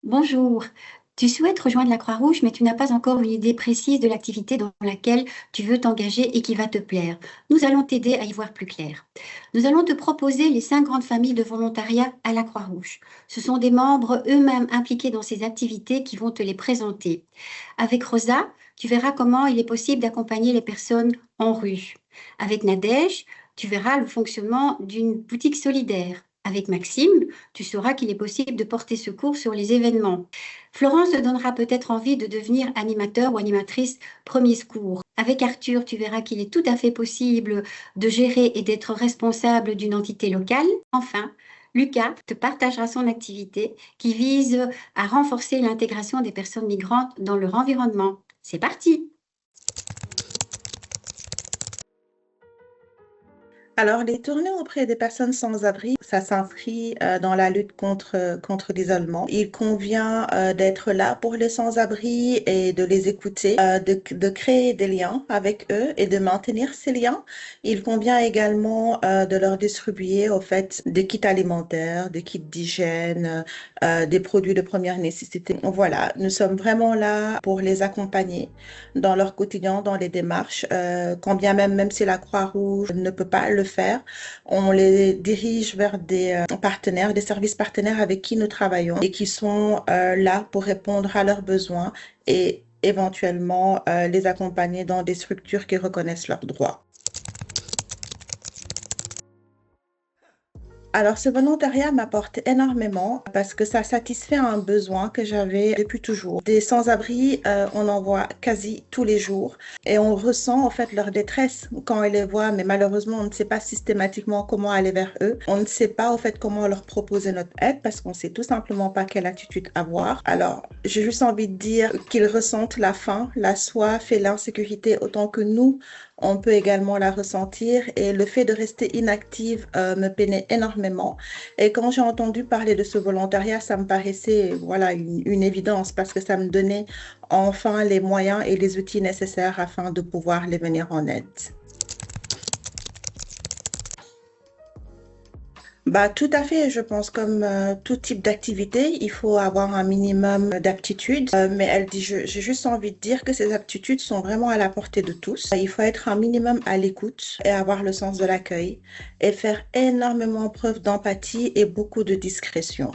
Bonjour, tu souhaites rejoindre la Croix-Rouge, mais tu n'as pas encore une idée précise de l'activité dans laquelle tu veux t'engager et qui va te plaire. Nous allons t'aider à y voir plus clair. Nous allons te proposer les 5 grandes familles de volontariat à la Croix-Rouge. Ce sont des membres eux-mêmes impliqués dans ces activités qui vont te les présenter. Avec Rosa, tu verras comment il est possible d'accompagner les personnes en rue. Avec Nadège, tu verras le fonctionnement d'une boutique solidaire. Avec Maxime, tu sauras qu'il est possible de porter secours sur les événements. Florence te donnera peut-être envie de devenir animateur ou animatrice premier secours. Avec Arthur, tu verras qu'il est tout à fait possible de gérer et d'être responsable d'une entité locale. Enfin, Lucas te partagera son activité qui vise à renforcer l'intégration des personnes migrantes dans leur environnement. C'est parti! Alors, les tournées auprès des personnes sans abri, ça s'inscrit dans la lutte contre l'isolement. Il convient d'être là pour les sans-abri et de les écouter, de créer des liens avec eux et de maintenir ces liens. Il convient également de leur distribuer, au fait, des kits alimentaires, des kits d'hygiène, des produits de première nécessité. Voilà, nous sommes vraiment là pour les accompagner dans leur quotidien, dans les démarches, quand bien même si la Croix-Rouge ne peut pas le faire, on les dirige vers des partenaires, des services partenaires avec qui nous travaillons et qui sont là pour répondre à leurs besoins et éventuellement les accompagner dans des structures qui reconnaissent leurs droits. Alors, ce volontariat m'apporte énormément parce que ça satisfait un besoin que j'avais depuis toujours. Des sans-abri, on en voit quasi tous les jours et on ressent en fait leur détresse quand on les voit, mais malheureusement, on ne sait pas systématiquement comment aller vers eux. On ne sait pas en fait comment leur proposer notre aide parce qu'on ne sait tout simplement pas quelle attitude avoir. Alors, j'ai juste envie de dire qu'ils ressentent la faim, la soif et l'insécurité autant que nous, on peut également la ressentir et le fait de rester inactive me peinait énormément. Et quand j'ai entendu parler de ce volontariat, ça me paraissait voilà, une évidence parce que ça me donnait enfin les moyens et les outils nécessaires afin de pouvoir les venir en aide. Bah, tout à fait, je pense comme tout type d'activité, il faut avoir un minimum d'aptitudes, mais j'ai juste envie de dire que ces aptitudes sont vraiment à la portée de tous. Il faut être un minimum à l'écoute et avoir le sens de l'accueil et faire énormément preuve d'empathie et beaucoup de discrétion.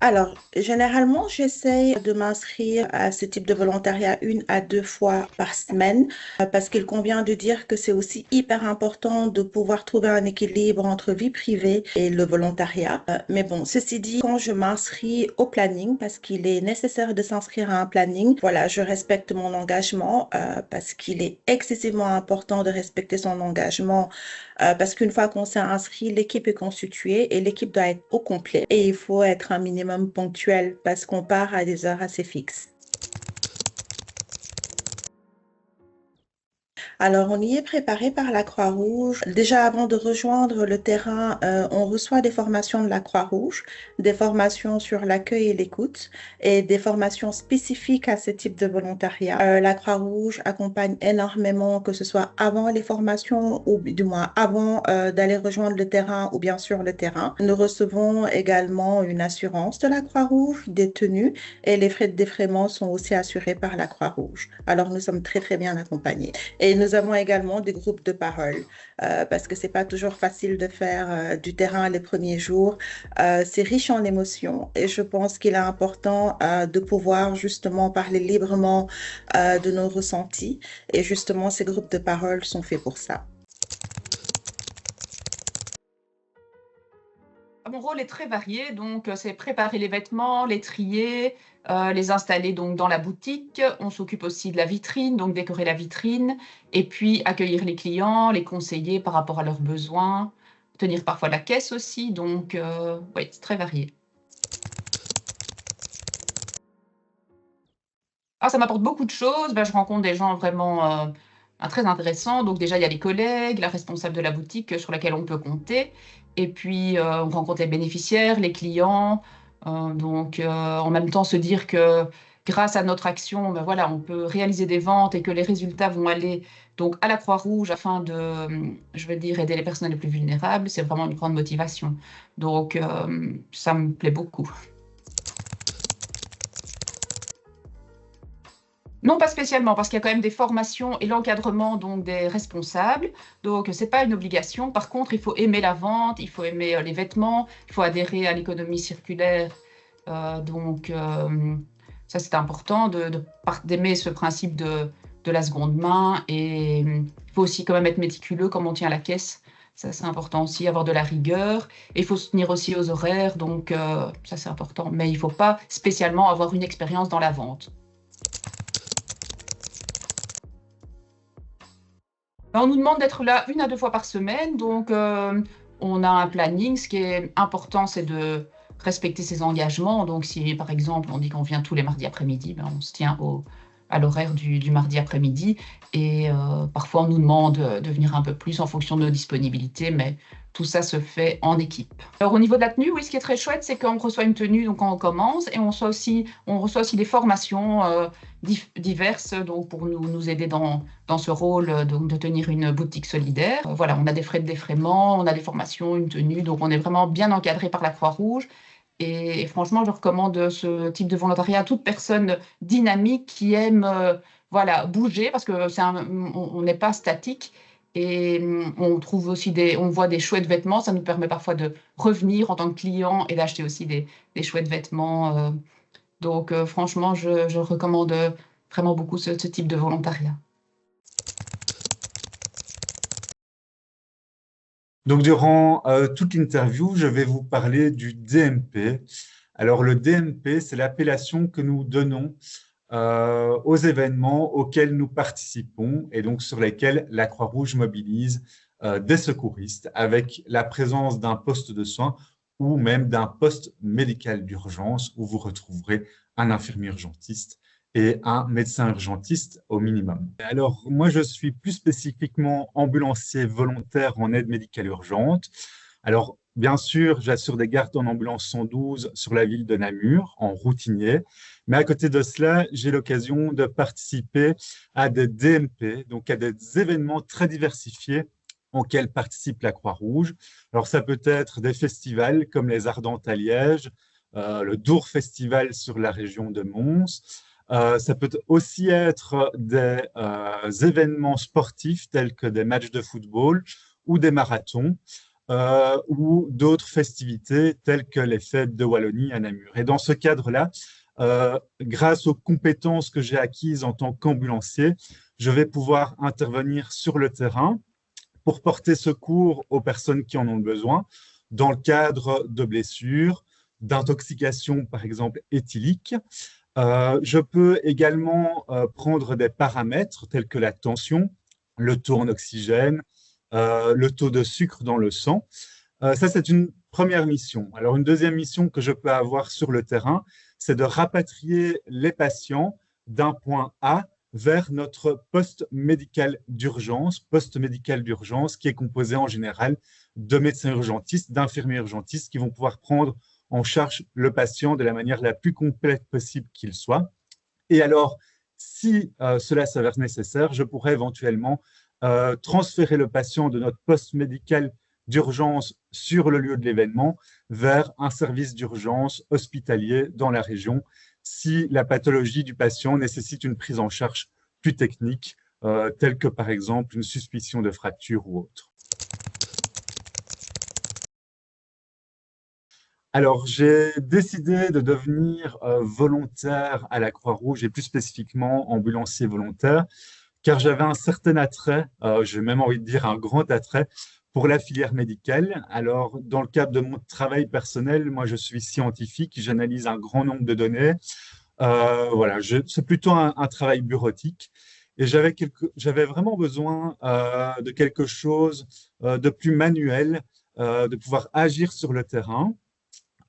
Alors, généralement, j'essaye de m'inscrire à ce type de volontariat 1 à 2 fois par semaine parce qu'il convient de dire que c'est aussi hyper important de pouvoir trouver un équilibre entre vie privée et le volontariat. Mais bon, ceci dit, quand je m'inscris au planning, parce qu'il est nécessaire de s'inscrire à un planning, voilà, je respecte mon engagement parce qu'il est excessivement important de respecter son engagement parce qu'une fois qu'on s'est inscrit, l'équipe est constituée et l'équipe doit être au complet. Et il faut être un minimum ponctuel parce qu'on part à des heures assez fixes. Alors, on y est préparé par la Croix-Rouge. Déjà, avant de rejoindre le terrain, on reçoit des formations de la Croix-Rouge, des formations sur l'accueil et l'écoute et des formations spécifiques à ce type de volontariat. La Croix-Rouge accompagne énormément, que ce soit avant les formations ou du moins avant d'aller rejoindre le terrain ou bien sur le terrain. Nous recevons également une assurance de la Croix-Rouge, des tenues et les frais de défraiement sont aussi assurés par la Croix-Rouge. Alors, nous sommes très, très bien accompagnés. Et nous avons également des groupes de parole parce que c'est pas toujours facile de faire du terrain les premiers jours. C'est riche en émotions et je pense qu'il est important de pouvoir justement parler librement de nos ressentis et justement ces groupes de parole sont faits pour ça. Mon rôle est très varié, donc c'est préparer les vêtements, les trier, les installer donc dans la boutique. On s'occupe aussi de la vitrine, donc décorer la vitrine, et puis accueillir les clients, les conseiller par rapport à leurs besoins, tenir parfois la caisse aussi, donc oui, c'est très varié. Ah, ça m'apporte beaucoup de choses. Ben, je rencontre des gens vraiment très intéressants. Donc déjà, il y a les collègues, la responsable de la boutique sur laquelle on peut compter. Et puis, on rencontre les bénéficiaires, les clients. En même temps, se dire que grâce à notre action, ben voilà, on peut réaliser des ventes et que les résultats vont aller Donc, à la Croix-Rouge, afin de, je veux dire, aider les personnes les plus vulnérables, c'est vraiment une grande motivation. Donc, ça me plaît beaucoup. Non, pas spécialement, parce qu'il y a quand même des formations et l'encadrement donc des responsables. Donc, ce n'est pas une obligation. Par contre, il faut aimer la vente, il faut aimer les vêtements, il faut adhérer à l'économie circulaire. Ça, c'est important d'aimer ce principe de la seconde main. Et il faut aussi quand même être méticuleux comme on tient la caisse. Ça, c'est important aussi, avoir de la rigueur. Et il faut se tenir aussi aux horaires. Donc, ça, c'est important. Mais il ne faut pas spécialement avoir une expérience dans la vente. On nous demande d'être là 1 à 2 fois par semaine, donc on a un planning. Ce qui est important, c'est de respecter ses engagements. Donc si par exemple on dit qu'on vient tous les mardis après-midi, ben, on se tient à l'horaire du mardi après-midi. Et parfois on nous demande de venir un peu plus en fonction de nos disponibilités, mais tout ça se fait en équipe. Alors au niveau de la tenue, oui, ce qui est très chouette, c'est qu'on reçoit une tenue donc quand on commence, et on reçoit aussi des formations diverses donc pour nous aider dans ce rôle donc de tenir une boutique solidaire. Voilà, on a des frais de défraiement, on a des formations, une tenue, donc on est vraiment bien encadré par la Croix-Rouge. Et franchement, je recommande ce type de volontariat à toute personne dynamique qui aime voilà, bouger, parce que on n'est pas statique. Et on trouve aussi on voit des chouettes vêtements. Ça nous permet parfois de revenir en tant que client et d'acheter aussi des chouettes vêtements. Donc, franchement, je recommande vraiment beaucoup ce type de volontariat. Donc, durant toute l'interview, je vais vous parler du DMP. Alors, le DMP, c'est l'appellation que nous donnons aux événements auxquels nous participons et donc sur lesquels la Croix-Rouge mobilise des secouristes avec la présence d'un poste de soins ou même d'un poste médical d'urgence où vous retrouverez un infirmier urgentiste et un médecin urgentiste au minimum. Alors, moi, je suis plus spécifiquement ambulancier volontaire en aide médicale urgente. Alors, bien sûr, j'assure des gardes en ambulance 112 sur la ville de Namur, en routinier. Mais à côté de cela, j'ai l'occasion de participer à des DMP, donc à des événements très diversifiés auxquels participe la Croix-Rouge. Alors, ça peut être des festivals comme les Ardentes à Liège, le Dour Festival sur la région de Mons. Ça peut aussi être des événements sportifs tels que des matchs de football ou des marathons. Ou d'autres festivités telles que les fêtes de Wallonie à Namur. Et dans ce cadre-là, grâce aux compétences que j'ai acquises en tant qu'ambulancier, je vais pouvoir intervenir sur le terrain pour porter secours aux personnes qui en ont besoin dans le cadre de blessures, d'intoxication par exemple éthylique. Je peux également prendre des paramètres tels que la tension, le taux en oxygène, le taux de sucre dans le sang. Ça, c'est une première mission. Alors, une deuxième mission que je peux avoir sur le terrain, c'est de rapatrier les patients d'un point A vers notre poste médical d'urgence qui est composé en général de médecins urgentistes, d'infirmiers urgentistes qui vont pouvoir prendre en charge le patient de la manière la plus complète possible qu'il soit. Et alors, si cela s'avère nécessaire, je pourrais éventuellement transférer le patient de notre poste médical d'urgence sur le lieu de l'événement vers un service d'urgence hospitalier dans la région si la pathologie du patient nécessite une prise en charge plus technique, telle que par exemple une suspicion de fracture ou autre. Alors, j'ai décidé de devenir volontaire à la Croix-Rouge et plus spécifiquement ambulancier volontaire, car j'avais un certain attrait, j'ai même envie de dire un grand attrait, pour la filière médicale. Alors, dans le cadre de mon travail personnel, moi, je suis scientifique, j'analyse un grand nombre de données. Voilà, c'est plutôt un travail bureautique. Et j'avais vraiment besoin de quelque chose de plus manuel, de pouvoir agir sur le terrain.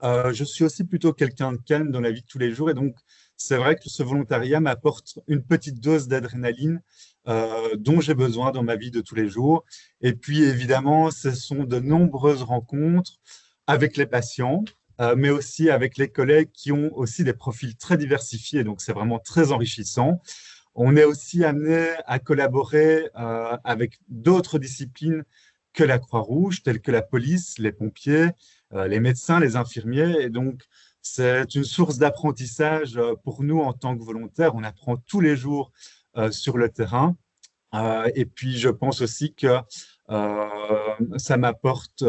Je suis aussi plutôt quelqu'un de calme dans la vie de tous les jours et donc c'est vrai que ce volontariat m'apporte une petite dose d'adrénaline dont j'ai besoin dans ma vie de tous les jours. Et puis évidemment, ce sont de nombreuses rencontres avec les patients, mais aussi avec les collègues qui ont aussi des profils très diversifiés, donc c'est vraiment très enrichissant. On est aussi amené à collaborer avec d'autres disciplines que la Croix-Rouge, telles que la police, les pompiers, les médecins, les infirmiers. Et donc, c'est une source d'apprentissage pour nous en tant que volontaires. On apprend tous les jours sur le terrain. Et puis, je pense aussi que ça m'apporte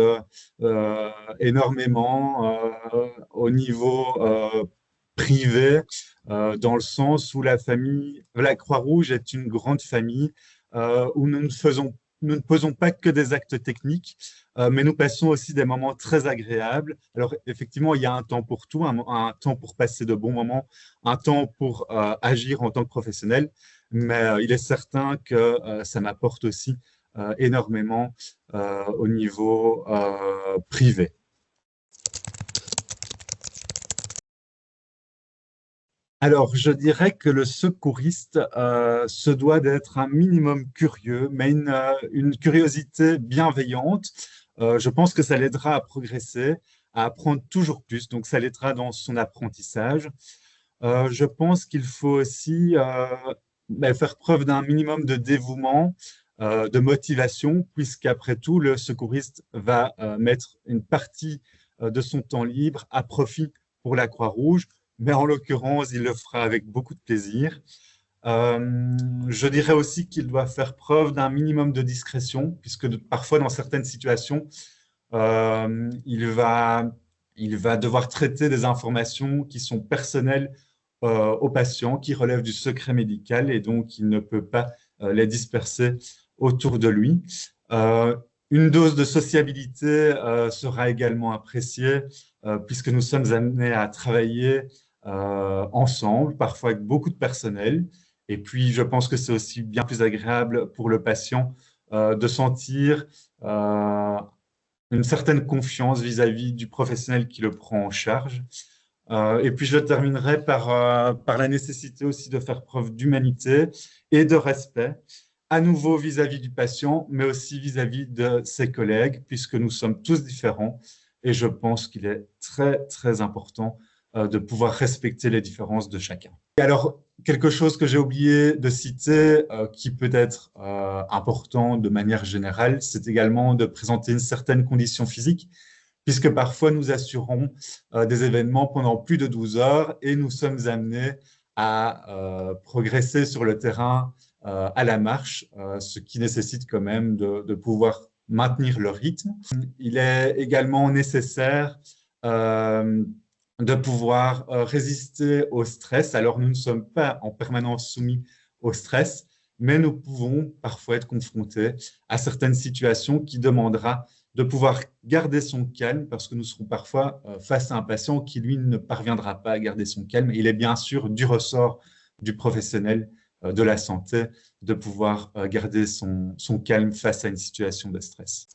énormément au niveau privé, dans le sens où la Croix-Rouge est une grande famille où nous ne posons pas que des actes techniques, mais nous passons aussi des moments très agréables. Alors, effectivement, il y a un temps pour tout, un temps pour passer de bons moments, un temps pour agir en tant que professionnel, mais il est certain que ça m'apporte aussi énormément au niveau privé. Alors, je dirais que le secouriste se doit d'être un minimum curieux, mais une curiosité bienveillante. Je pense que ça l'aidera à progresser, à apprendre toujours plus, donc ça l'aidera dans son apprentissage. Je pense qu'il faut aussi faire preuve d'un minimum de dévouement, de motivation, puisqu'après tout, le secouriste va mettre une partie de son temps libre à profit pour la Croix-Rouge, mais en l'occurrence, il le fera avec beaucoup de plaisir. Je dirais aussi qu'il doit faire preuve d'un minimum de discrétion, puisque parfois, dans certaines situations, il va devoir traiter des informations qui sont personnelles aux patients, qui relèvent du secret médical, et donc il ne peut pas les disperser autour de lui. Une dose de sociabilité sera également appréciée, puisque nous sommes amenés à travailler ensemble, parfois avec beaucoup de personnel. Et puis, je pense que c'est aussi bien plus agréable pour le patient de sentir une certaine confiance vis-à-vis du professionnel qui le prend en charge. Et puis, je terminerai par la nécessité aussi de faire preuve d'humanité et de respect, à nouveau vis-à-vis du patient, mais aussi vis-à-vis de ses collègues, puisque nous sommes tous différents. Et je pense qu'il est très, très important de pouvoir respecter les différences de chacun. Et alors, quelque chose que j'ai oublié de citer, qui peut être important de manière générale, c'est également de présenter une certaine condition physique, puisque parfois nous assurons des événements pendant plus de 12 heures et nous sommes amenés à progresser sur le terrain à la marche, ce qui nécessite quand même de pouvoir maintenir le rythme. Il est également nécessaire de pouvoir résister au stress. Alors, nous ne sommes pas en permanence soumis au stress, mais nous pouvons parfois être confrontés à certaines situations qui demandera de pouvoir garder son calme, parce que nous serons parfois face à un patient qui, lui, ne parviendra pas à garder son calme. Il est bien sûr du ressort du professionnel de la santé de pouvoir garder son calme face à une situation de stress.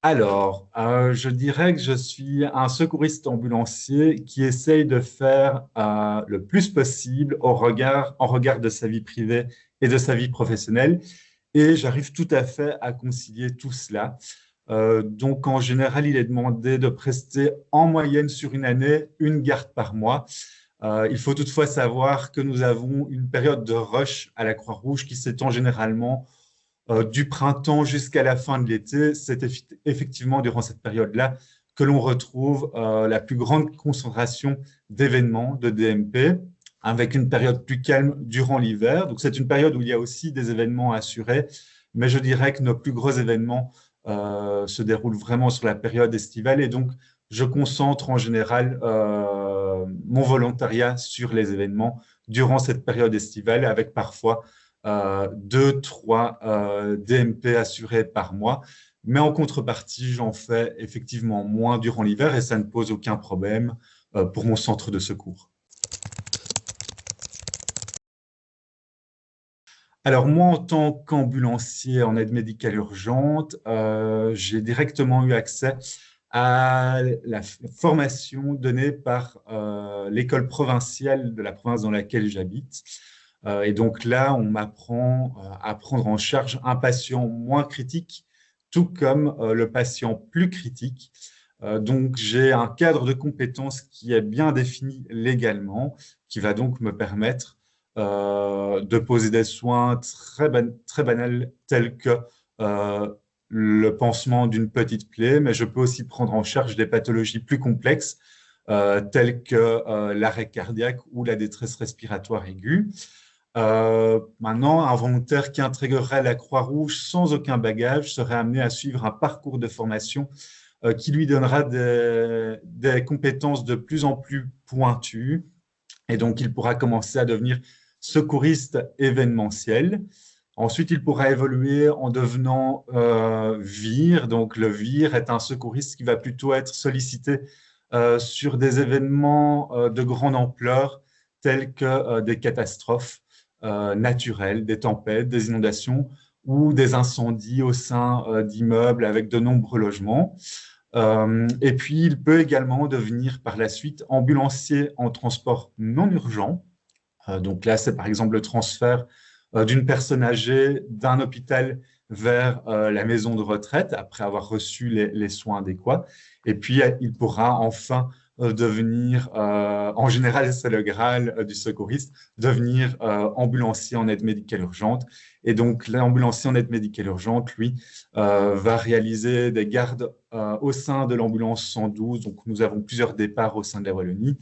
Alors, je dirais que je suis un secouriste ambulancier qui essaye de faire le plus possible en regard de sa vie privée et de sa vie professionnelle. Et j'arrive tout à fait à concilier tout cela. Donc, en général, il est demandé de prester en moyenne sur une année une garde par mois. Il faut toutefois savoir que nous avons une période de rush à la Croix-Rouge qui s'étend généralement du printemps jusqu'à la fin de l'été. C'est effectivement durant cette période-là que l'on retrouve la plus grande concentration d'événements de DMP, avec une période plus calme durant l'hiver. Donc, c'est une période où il y a aussi des événements à assurer, mais je dirais que nos plus gros événements se déroulent vraiment sur la période estivale. Et donc, je concentre en général mon volontariat sur les événements durant cette période estivale, avec parfois 2-3 DMP assurés par mois. Mais en contrepartie, j'en fais effectivement moins durant l'hiver et ça ne pose aucun problème pour mon centre de secours. Alors moi, en tant qu'ambulancier en aide médicale urgente, j'ai directement eu accès à la formation donnée par l'école provinciale de la province dans laquelle j'habite. Et donc là, on m'apprend à prendre en charge un patient moins critique, tout comme le patient plus critique. Donc, j'ai un cadre de compétences qui est bien défini légalement, qui va donc me permettre de poser des soins très banals tels que le pansement d'une petite plaie, mais je peux aussi prendre en charge des pathologies plus complexes telles que l'arrêt cardiaque ou la détresse respiratoire aiguë. Maintenant, un volontaire qui intégrerait la Croix-Rouge sans aucun bagage serait amené à suivre un parcours de formation qui lui donnera des compétences de plus en plus pointues. Et donc, il pourra commencer à devenir secouriste événementiel. Ensuite, il pourra évoluer en devenant VIR. Donc, le VIR est un secouriste qui va plutôt être sollicité sur des événements de grande ampleur, tels que des catastrophes naturelles, des tempêtes, des inondations ou des incendies au sein d'immeubles avec de nombreux logements. Et puis, il peut également devenir par la suite ambulancier en transport non urgent. Donc là, c'est par exemple le transfert d'une personne âgée d'un hôpital vers la maison de retraite après avoir reçu les soins adéquats. Et puis, il pourra enfin devenir, en général, c'est le Graal du secouriste, devenir ambulancier en aide médicale urgente. Et donc, l'ambulancier en aide médicale urgente, lui, va réaliser des gardes au sein de l'ambulance 112. Donc, nous avons plusieurs départs au sein de la Wallonie,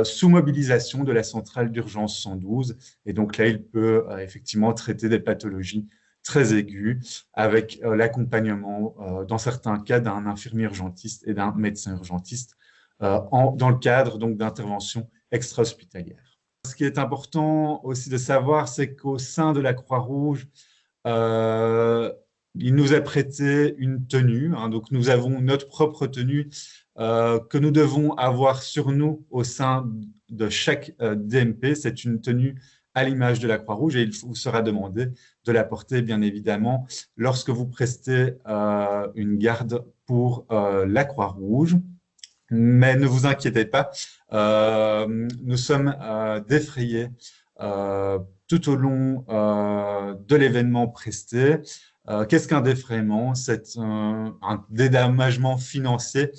sous mobilisation de la centrale d'urgence 112. Et donc là, il peut effectivement traiter des pathologies très aiguës avec l'accompagnement, dans certains cas, d'un infirmier urgentiste et d'un médecin urgentiste dans le cadre donc d'interventions extra-hospitalières. Ce qui est important aussi de savoir, c'est qu'au sein de la Croix-Rouge, il nous a prêté une tenue, hein, donc nous avons notre propre tenue que nous devons avoir sur nous au sein de chaque DMP. C'est une tenue à l'image de la Croix-Rouge et il vous sera demandé de la porter, bien évidemment, lorsque vous prestez une garde pour la Croix-Rouge. Mais ne vous inquiétez pas, nous sommes défrayés tout au long de l'événement presté. Qu'est-ce qu'un défraiement? C'est un dédommagement financier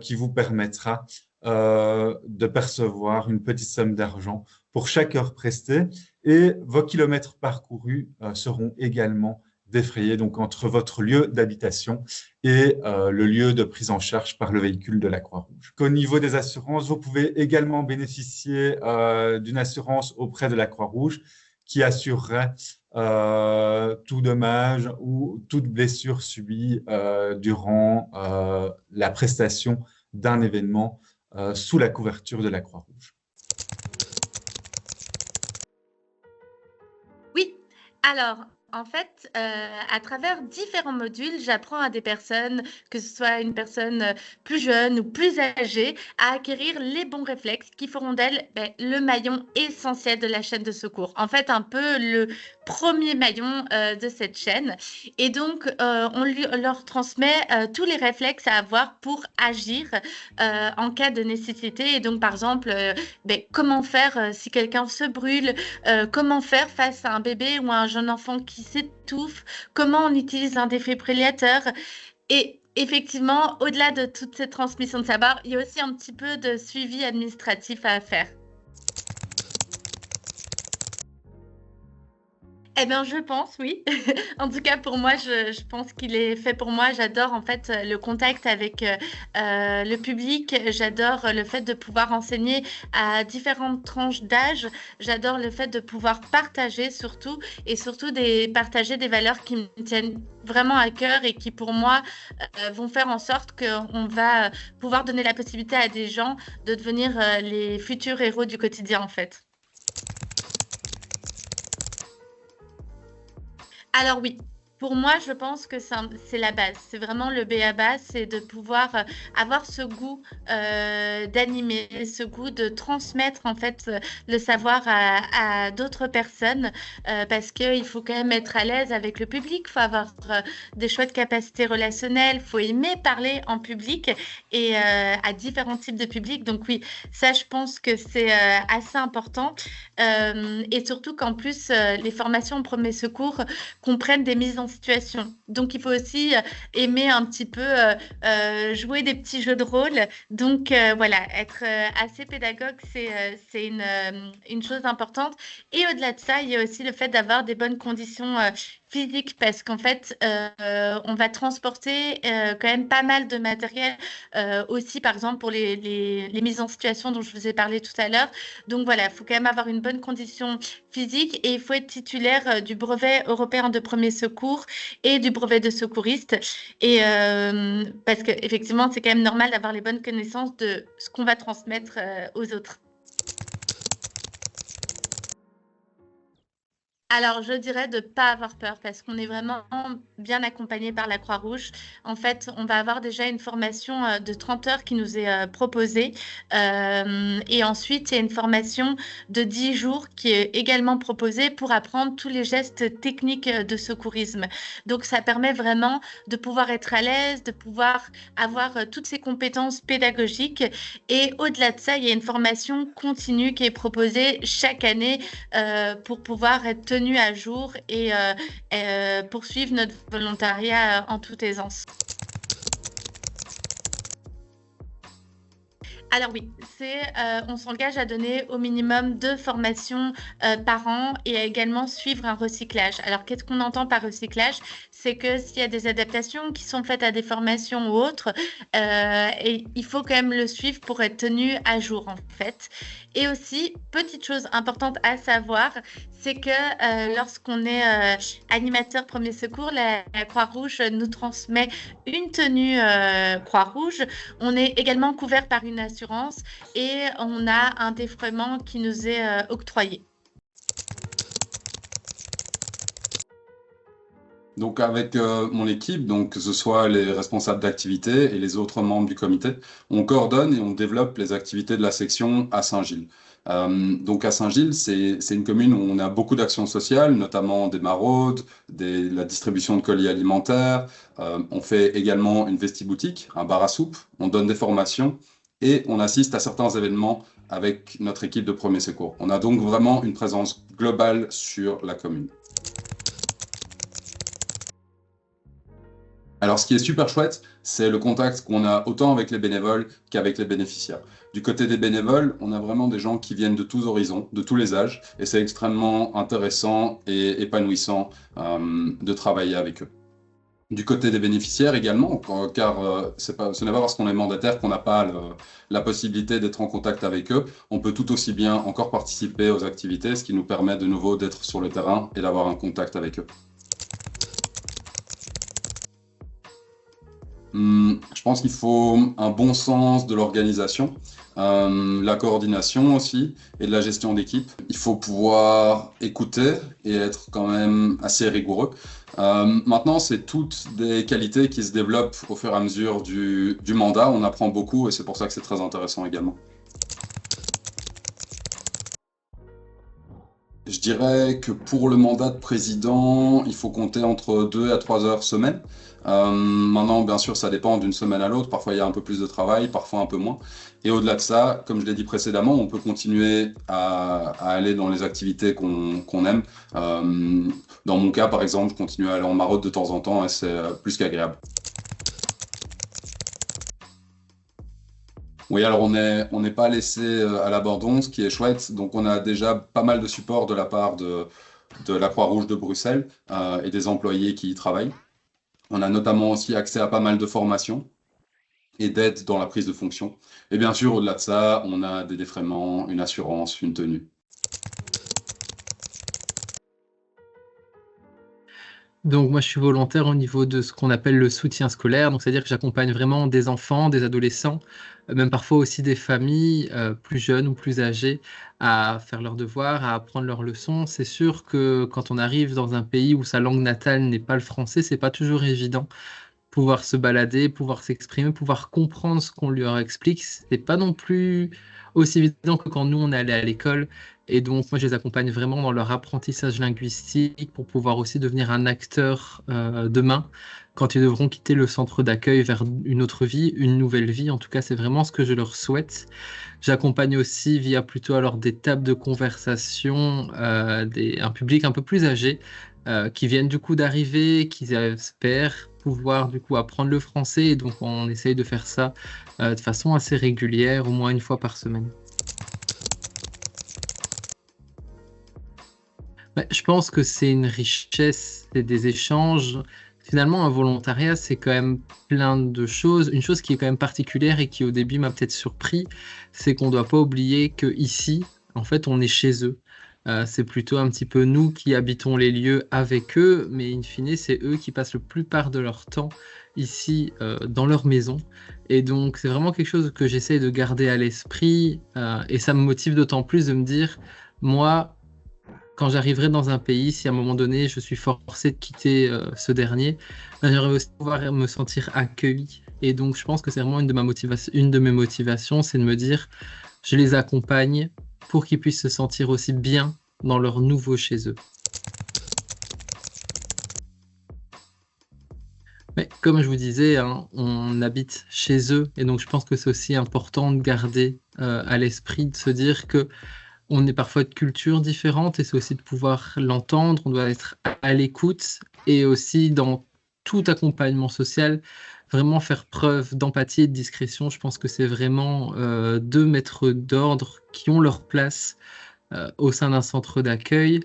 qui vous permettra de percevoir une petite somme d'argent pour chaque heure prestée et vos kilomètres parcourus seront également défrayés donc entre votre lieu d'habitation et le lieu de prise en charge par le véhicule de la Croix-Rouge. Au niveau des assurances, vous pouvez également bénéficier d'une assurance auprès de la Croix-Rouge qui assurerait tout dommage ou toute blessure subie durant la prestation d'un événement sous la couverture de la Croix-Rouge. Oui, alors en fait, à travers différents modules, j'apprends à des personnes, que ce soit une personne plus jeune ou plus âgée, à acquérir les bons réflexes qui feront d'elle le maillon essentiel de la chaîne de secours. En fait, un peu le premier maillon de cette chaîne. Et donc, on leur transmet tous les réflexes à avoir pour agir en cas de nécessité. Et donc, par exemple, comment faire si quelqu'un se brûle, comment faire face à un bébé ou à un jeune enfant qui s'étouffe, comment on utilise un défibrillateur. Et effectivement, au-delà de toute cette transmission de savoir, il y a aussi un petit peu de suivi administratif à faire. Eh bien, je pense, oui. En tout cas, pour moi, je pense qu'il est fait pour moi. J'adore en fait le contact avec le public. J'adore le fait de pouvoir enseigner à différentes tranches d'âge. J'adore le fait de pouvoir partager surtout et surtout partager des valeurs qui me tiennent vraiment à cœur et qui pour moi vont faire en sorte qu'on va pouvoir donner la possibilité à des gens de devenir les futurs héros du quotidien en fait. Alors oui, pour moi, je pense que c'est la base. C'est vraiment le b.a.-ba, c'est de pouvoir avoir ce goût d'animer, ce goût de transmettre en fait le savoir à d'autres personnes parce qu'il faut quand même être à l'aise avec le public, il faut avoir des chouettes capacités relationnelles, il faut aimer parler en public et à différents types de publics. Donc oui, ça je pense que c'est assez important et surtout qu'en plus les formations en premier secours comprennent des mises en situation. Donc, il faut aussi aimer un petit peu jouer des petits jeux de rôle. Donc, voilà, être assez pédagogue, c'est une chose importante. Et au-delà de ça, il y a aussi le fait d'avoir des bonnes conditions physiques parce qu'en fait, on va transporter quand même pas mal de matériel aussi, par exemple, pour les mises en situation dont je vous ai parlé tout à l'heure. Donc voilà, il faut quand même avoir une bonne condition physique et il faut être titulaire du brevet européen de premier secours et du brevet de secouriste. Et parce qu'effectivement, c'est quand même normal d'avoir les bonnes connaissances de ce qu'on va transmettre aux autres. Alors, je dirais de ne pas avoir peur parce qu'on est vraiment bien accompagné par la Croix-Rouge. En fait, on va avoir déjà une formation de 30 heures qui nous est proposée. Et ensuite, il y a une formation de 10 jours qui est également proposée pour apprendre tous les gestes techniques de secourisme. Donc, ça permet vraiment de pouvoir être à l'aise, de pouvoir avoir toutes ces compétences pédagogiques. Et au-delà de ça, il y a une formation continue qui est proposée chaque année pour pouvoir être tenu à jour et poursuivre notre volontariat en toute aisance. Alors oui, on s'engage à donner au minimum 2 formations par an et à également suivre un recyclage. Alors qu'est-ce qu'on entend par recyclage? C'est que s'il y a des adaptations qui sont faites à des formations ou autres, et il faut quand même le suivre pour être tenu à jour en fait. Et aussi, petite chose importante à savoir, c'est que lorsqu'on est animateur premier secours, la Croix-Rouge nous transmet une tenue Croix-Rouge. On est également couvert par une assurance et on a un défraiement qui nous est octroyé. Donc avec mon équipe, donc que ce soit les responsables d'activité et les autres membres du comité, on coordonne et on développe les activités de la section à Saint-Gilles. Donc à Saint-Gilles, c'est une commune où on a beaucoup d'actions sociales, notamment des maraudes, la distribution de colis alimentaires. On fait également une vestiboutique, un bar à soupe, on donne des formations et on assiste à certains événements avec notre équipe de premier secours. On a donc vraiment une présence globale sur la commune. Alors, ce qui est super chouette, c'est le contact qu'on a autant avec les bénévoles qu'avec les bénéficiaires. Du côté des bénévoles, on a vraiment des gens qui viennent de tous horizons, de tous les âges, et c'est extrêmement intéressant et épanouissant de travailler avec eux. Du côté des bénéficiaires également, car ce n'est pas parce qu'on est mandataire qu'on n'a pas la possibilité d'être en contact avec eux. On peut tout aussi bien encore participer aux activités, ce qui nous permet de nouveau d'être sur le terrain et d'avoir un contact avec eux. Je pense qu'il faut un bon sens de l'organisation, la coordination aussi et de la gestion d'équipe. Il faut pouvoir écouter et être quand même assez rigoureux. Maintenant, c'est toutes des qualités qui se développent au fur et à mesure du mandat. On apprend beaucoup et c'est pour ça que c'est très intéressant également. Je dirais que pour le mandat de président, il faut compter entre 2 à 3 heures semaine. Maintenant, bien sûr, ça dépend d'une semaine à l'autre. Parfois, il y a un peu plus de travail, parfois un peu moins. Et au-delà de ça, comme je l'ai dit précédemment, on peut continuer à aller dans les activités qu'on aime. Dans mon cas, par exemple, je continue à aller en maraude de temps en temps et c'est plus qu'agréable. Oui, alors on n'est pas laissé à l'abandon, ce qui est chouette. Donc on a déjà pas mal de support de la part de la Croix-Rouge de Bruxelles et des employés qui y travaillent. On a notamment aussi accès à pas mal de formations et d'aide dans la prise de fonction. Et bien sûr, au-delà de ça, on a des défraiements, une assurance, une tenue. Donc moi je suis volontaire au niveau de ce qu'on appelle le soutien scolaire, donc c'est-à-dire que j'accompagne vraiment des enfants, des adolescents, même parfois aussi des familles plus jeunes ou plus âgées à faire leurs devoirs, à apprendre leurs leçons. C'est sûr que quand on arrive dans un pays où sa langue natale n'est pas le français, c'est pas toujours évident. Pouvoir se balader, pouvoir s'exprimer, pouvoir comprendre ce qu'on leur explique, c'est pas non plus aussi évident que quand nous on est allé à l'école. Et donc moi je les accompagne vraiment dans leur apprentissage linguistique pour pouvoir aussi devenir un acteur demain quand ils devront quitter le centre d'accueil vers une autre vie, une nouvelle vie. En tout cas, c'est vraiment ce que je leur souhaite. J'accompagne aussi via plutôt alors des tables de conversation un public un peu plus âgé qui viennent du coup d'arriver, qui espèrent pouvoir du coup apprendre le français. Et donc on essaye de faire ça de façon assez régulière, au moins une fois par semaine. Je pense que c'est une richesse, c'est des échanges. Finalement, un volontariat, c'est quand même plein de choses. Une chose qui est quand même particulière et qui au début m'a peut-être surpris, c'est qu'on ne doit pas oublier qu'ici, en fait, on est chez eux. C'est plutôt un petit peu nous qui habitons les lieux avec eux, mais in fine, c'est eux qui passent la plupart de leur temps ici dans leur maison. Et donc, c'est vraiment quelque chose que j'essaie de garder à l'esprit et ça me motive d'autant plus de me dire, moi, quand j'arriverai dans un pays, si à un moment donné je suis forcé de quitter ce dernier, j'aimerais aussi pouvoir me sentir accueilli. Et donc je pense que c'est vraiment une de mes motivations, c'est de me dire, je les accompagne pour qu'ils puissent se sentir aussi bien dans leur nouveau chez eux. Mais comme je vous disais, hein, on habite chez eux, et donc je pense que c'est aussi important de garder à l'esprit, de se dire que on est parfois de cultures différentes et c'est aussi de pouvoir l'entendre, on doit être à l'écoute et aussi dans tout accompagnement social, vraiment faire preuve d'empathie et de discrétion. Je pense que c'est vraiment deux maîtres d'ordre qui ont leur place au sein d'un centre d'accueil.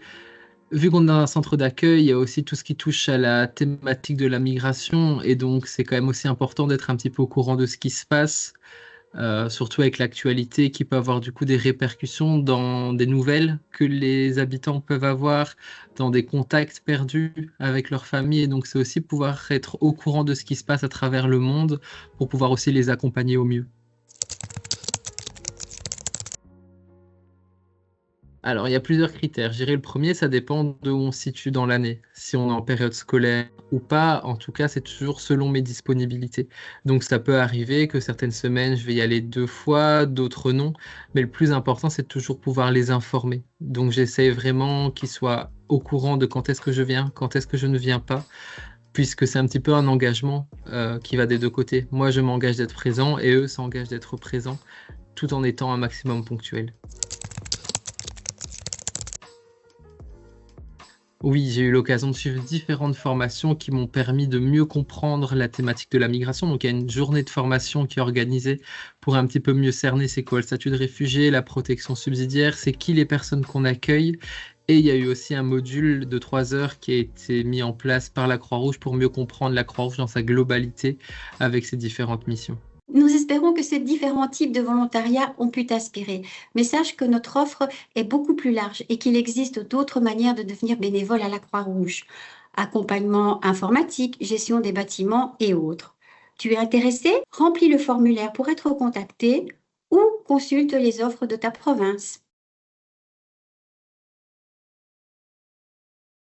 Vu qu'on est dans un centre d'accueil, il y a aussi tout ce qui touche à la thématique de la migration et donc c'est quand même aussi important d'être un petit peu au courant de ce qui se passe. Surtout avec l'actualité qui peut avoir du coup des répercussions dans des nouvelles que les habitants peuvent avoir, dans des contacts perdus avec leur famille. Et donc c'est aussi pouvoir être au courant de ce qui se passe à travers le monde pour pouvoir aussi les accompagner au mieux. Alors, il y a plusieurs critères. Je dirais le premier, ça dépend de où on se situe dans l'année. Si on est en période scolaire ou pas, en tout cas, c'est toujours selon mes disponibilités. Donc, ça peut arriver que certaines semaines, je vais y aller 2 fois, d'autres non. Mais le plus important, c'est de toujours pouvoir les informer. Donc, j'essaie vraiment qu'ils soient au courant de quand est-ce que je viens, quand est-ce que je ne viens pas, puisque c'est un petit peu un engagement qui va des deux côtés. Moi, je m'engage d'être présent et eux s'engagent d'être présents, tout en étant un maximum ponctuel. Oui, j'ai eu l'occasion de suivre différentes formations qui m'ont permis de mieux comprendre la thématique de la migration. Donc, il y a une journée de formation qui est organisée pour un petit peu mieux cerner c'est quoi le statut de réfugié, la protection subsidiaire, c'est qui les personnes qu'on accueille. Et il y a eu aussi un module de 3 heures qui a été mis en place par la Croix-Rouge pour mieux comprendre la Croix-Rouge dans sa globalité avec ses différentes missions. Nous espérons que ces différents types de volontariat ont pu t'inspirer, mais sache que notre offre est beaucoup plus large et qu'il existe d'autres manières de devenir bénévole à la Croix-Rouge. Accompagnement informatique, gestion des bâtiments et autres. Tu es intéressé? Remplis le formulaire pour être contacté ou consulte les offres de ta province.